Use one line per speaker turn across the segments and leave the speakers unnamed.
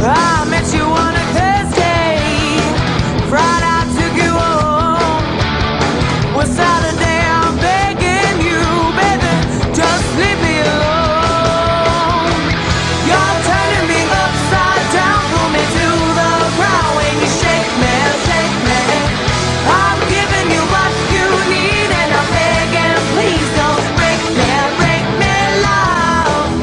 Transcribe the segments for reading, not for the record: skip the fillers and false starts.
I met you on a Thursday, Friday I took you home. Well, Saturday I'm begging you, baby, just leave me alone. You're turning me upside down, pull me to the ground when you shake me, shake me. I'm giving you what you need and I'm begging, please don't break me, love.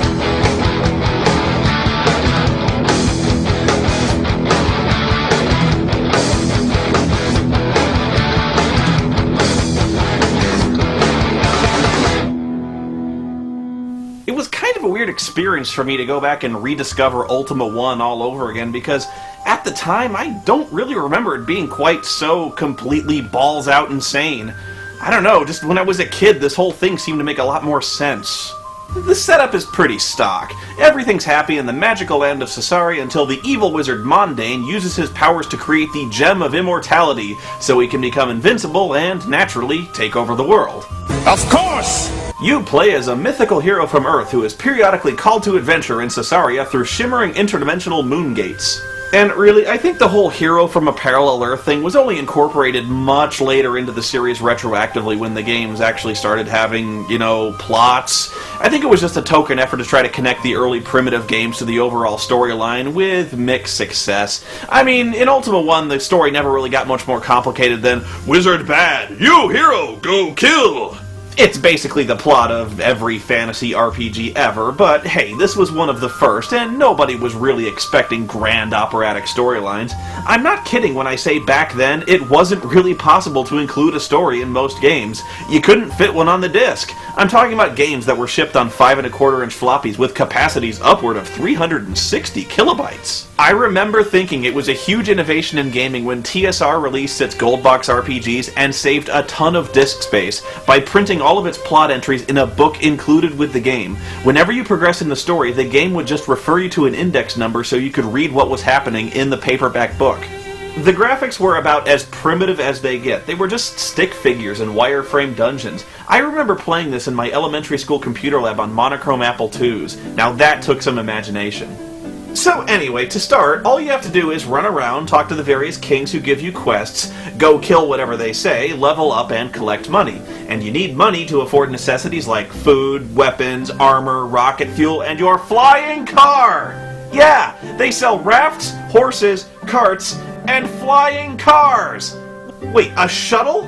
It was kind of a weird experience for me to go back and rediscover Ultima 1 all over again, because at the time I don't really remember it being quite so completely balls out insane. I don't know, just when I was a kid this whole thing seemed to make a lot more sense. The setup is pretty stock. Everything's happy in the magical land of Caesarea until the evil wizard Mondane uses his powers to create the Gem of Immortality so he can become invincible and, naturally, take over the world.
Of course!
You play as a mythical hero from Earth who is periodically called to adventure in Caesarea through shimmering interdimensional moon gates. And really, I think the whole hero from a parallel Earth thing was only incorporated much later into the series retroactively when the games actually started having, you know, plots. I think it was just a token effort to try to connect the early primitive games to the overall storyline with mixed success. I mean, in Ultima 1, the story never really got much more complicated than, Wizard bad, you hero, go kill! It's basically the plot of every fantasy RPG ever, but hey, this was one of the first, and nobody was really expecting grand operatic storylines. I'm not kidding when I say back then, it wasn't really possible to include a story in most games. You couldn't fit one on the disc. I'm talking about games that were shipped on 5¼ inch floppies with capacities upward of 360 kilobytes. I remember thinking it was a huge innovation in gaming when TSR released its Gold Box RPGs and saved a ton of disk space by printing all of its plot entries in a book included with the game. Whenever you progress in the story, the game would just refer you to an index number so you could read what was happening in the paperback book. The graphics were about as primitive as they get. They were just stick figures and wireframe dungeons. I remember playing this in my elementary school computer lab on monochrome Apple IIs. Now that took some imagination. So anyway, to start, all you have to do is run around, talk to the various kings who give you quests, go kill whatever they say, level up, and collect money. And you need money to afford necessities like food, weapons, armor, rocket fuel, and your flying car! Yeah, they sell rafts, horses, carts, and flying cars! Wait, a shuttle?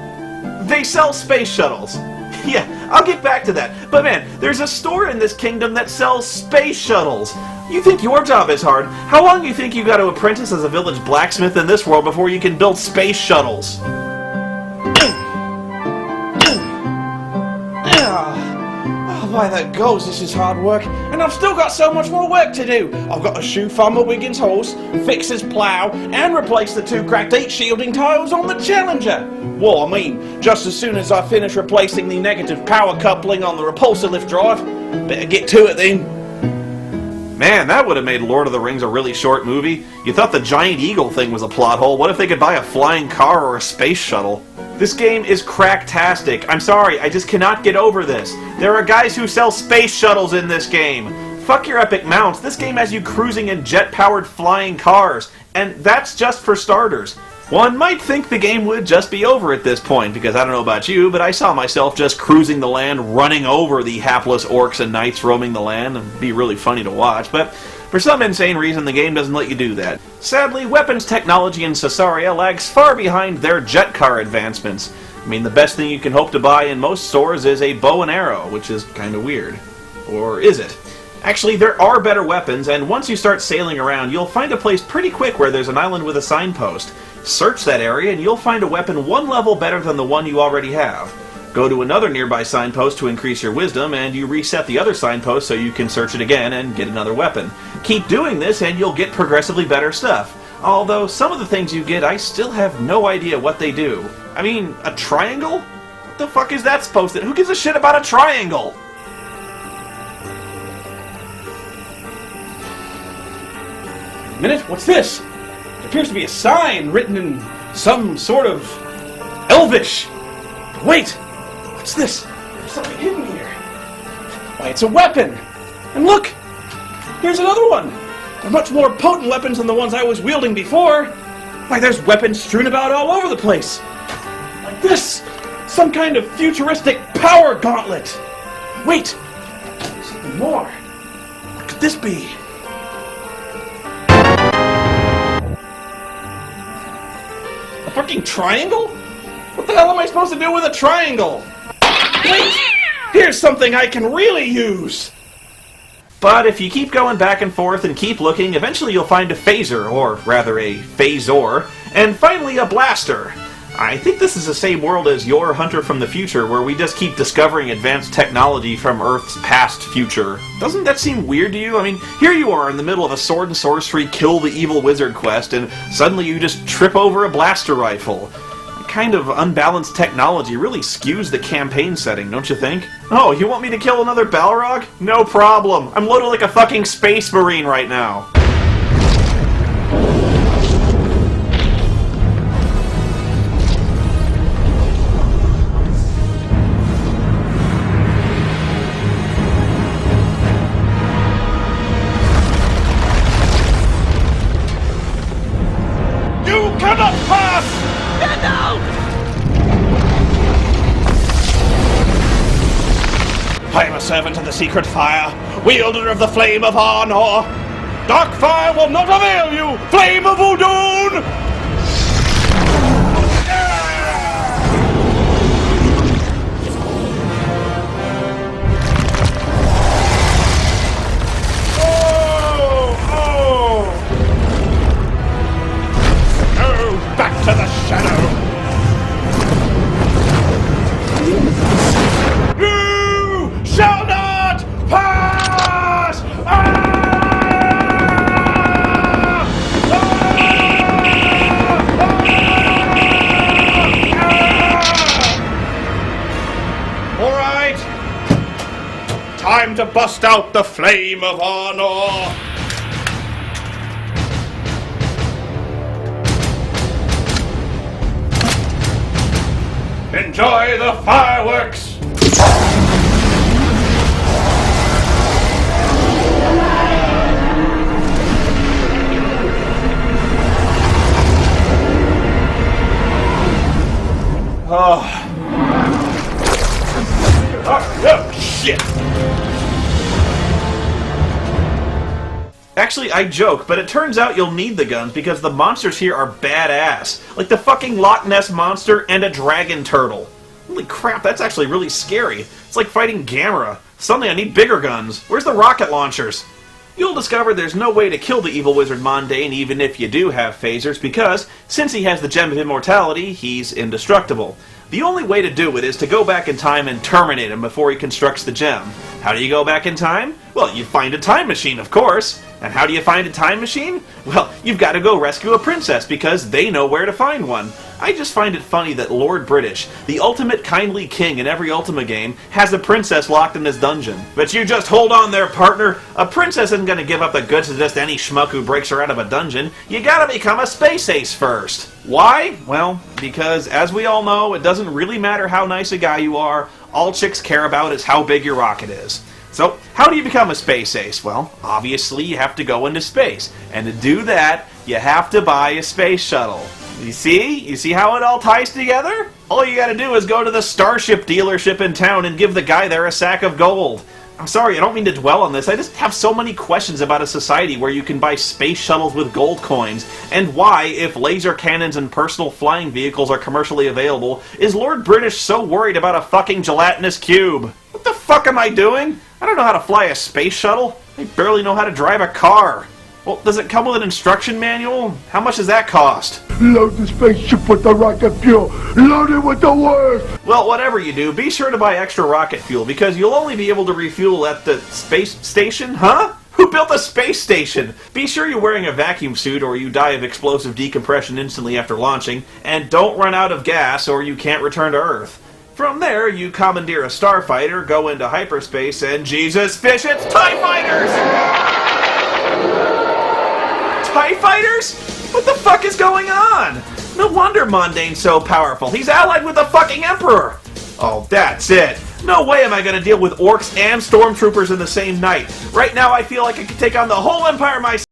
They sell space shuttles. Yeah, I'll get back to that. But man, there's a store in this kingdom that sells space shuttles. You think your job is hard? How long do you think you got to apprentice as a village blacksmith in this world before you can build space shuttles?
By the goes, this is hard work, and I've still got so much more work to do. I've got to shoe Farmer Wiggins' horse, fix his plough, and replace the 2 cracked heat shielding tiles on the Challenger. Well, I mean, just as soon as I finish replacing the negative power coupling on the repulsor lift drive. Better get to it then.
Man, that would have made Lord of the Rings a really short movie. You thought the giant eagle thing was a plot hole. What if they could buy a flying car or a space shuttle? This game is cracktastic. I'm sorry, I just cannot get over this. There are guys who sell space shuttles in this game. Fuck your epic mounts. This game has you cruising in jet-powered flying cars. And that's just for starters. One might think the game would just be over at this point, because I don't know about you, but I saw myself just cruising the land, running over the hapless orcs and knights roaming the land. It'd be really funny to watch, but for some insane reason the game doesn't let you do that. Sadly, weapons technology in Caesarea lags far behind their jet car advancements. I mean, the best thing you can hope to buy in most stores is a bow and arrow, which is kind of weird. Or is it? Actually, there are better weapons, and once you start sailing around, you'll find a place pretty quick where there's an island with a signpost. Search that area and you'll find a weapon 1 level better than the one you already have. Go to another nearby signpost to increase your wisdom, and you reset the other signpost so you can search it again and get another weapon. Keep doing this and you'll get progressively better stuff. Although some of the things you get, I still have no idea what they do. I mean, a triangle? What the fuck is that supposed to... Who gives a shit about a triangle?
Minute, what's this? It appears to be a sign written in some sort of Elvish. But wait, what's this? There's something hidden here. Why, it's a weapon. And look, here's another one. They're much more potent weapons than the ones I was wielding before. Why, there's weapons strewn about all over the place. Like this. Some kind of futuristic power gauntlet. Wait. Something more. What could this be? A fucking triangle? What the hell am I supposed to do with a triangle? Wait! Here's something I can really use!
But if you keep going back and forth and keep looking, eventually you'll find a phaser, or rather a phasor, and finally a blaster. I think this is the same world as Your Hunter from the Future, where we just keep discovering advanced technology from Earth's past future. Doesn't that seem weird to you? I mean, here you are in the middle of a sword and sorcery kill the evil wizard quest, and suddenly you just trip over a blaster rifle. That kind of unbalanced technology really skews the campaign setting, don't you think? Oh, you want me to kill another Balrog? No problem. I'm loaded like a fucking space marine right now.
Cannot pass! I am a servant of the secret fire, wielder of the flame of Arnor. Dark fire will not avail you, flame of Udun! Back to the shadow! You shall not pass! Alright! Time to bust out the flame of Arnor! Enjoy the fireworks! Oh, shit!
Actually, I joke, but it turns out you'll need the guns because the monsters here are badass. Like the fucking Loch Ness Monster and a dragon turtle. Holy crap, that's actually really scary. It's like fighting Gamera. Suddenly I need bigger guns. Where's the rocket launchers? You'll discover there's no way to kill the evil wizard Mondane even if you do have phasers because, since he has the Gem of Immortality, he's indestructible. The only way to do it is to go back in time and terminate him before he constructs the gem. How do you go back in time? Well, you find a time machine, of course. And how do you find a time machine? Well, you've got to go rescue a princess because they know where to find one. I just find it funny that Lord British, the ultimate kindly king in every Ultima game, has a princess locked in his dungeon. But you just hold on there, partner. A princess isn't going to give up the goods to just any schmuck who breaks her out of a dungeon. You gotta become a space ace first. Why? Well, because as we all know, it doesn't really matter how nice a guy you are. All chicks care about is how big your rocket is. So, how do you become a space ace? Well, obviously you have to go into space. And to do that, you have to buy a space shuttle. You see? You see how it all ties together? All you gotta do is go to the Starship dealership in town and give the guy there a sack of gold. I'm sorry, I don't mean to dwell on this. I just have so many questions about a society where you can buy space shuttles with gold coins, and why, if laser cannons and personal flying vehicles are commercially available, is Lord British so worried about a fucking gelatinous cube? What the fuck am I doing? I don't know how to fly a space shuttle. I barely know how to drive a car. Well, does it come with an instruction manual? How much does that cost?
Load the spaceship with the rocket fuel. Load it with the worst.
Well, whatever you do, be sure to buy extra rocket fuel, because you'll only be able to refuel at the space station, huh? Who built a space station? Be sure you're wearing a vacuum suit or you die of explosive decompression instantly after launching, and don't run out of gas or you can't return to Earth. From there, you commandeer a starfighter, go into hyperspace, and Jesus fish, it's TIE Fighters! TIE Fighters? What the fuck is going on? No wonder Mondane's so powerful. He's allied with the fucking Emperor! Oh, that's it. No way am I going to deal with orcs and stormtroopers in the same night. Right now I feel like I could take on the whole Empire myself.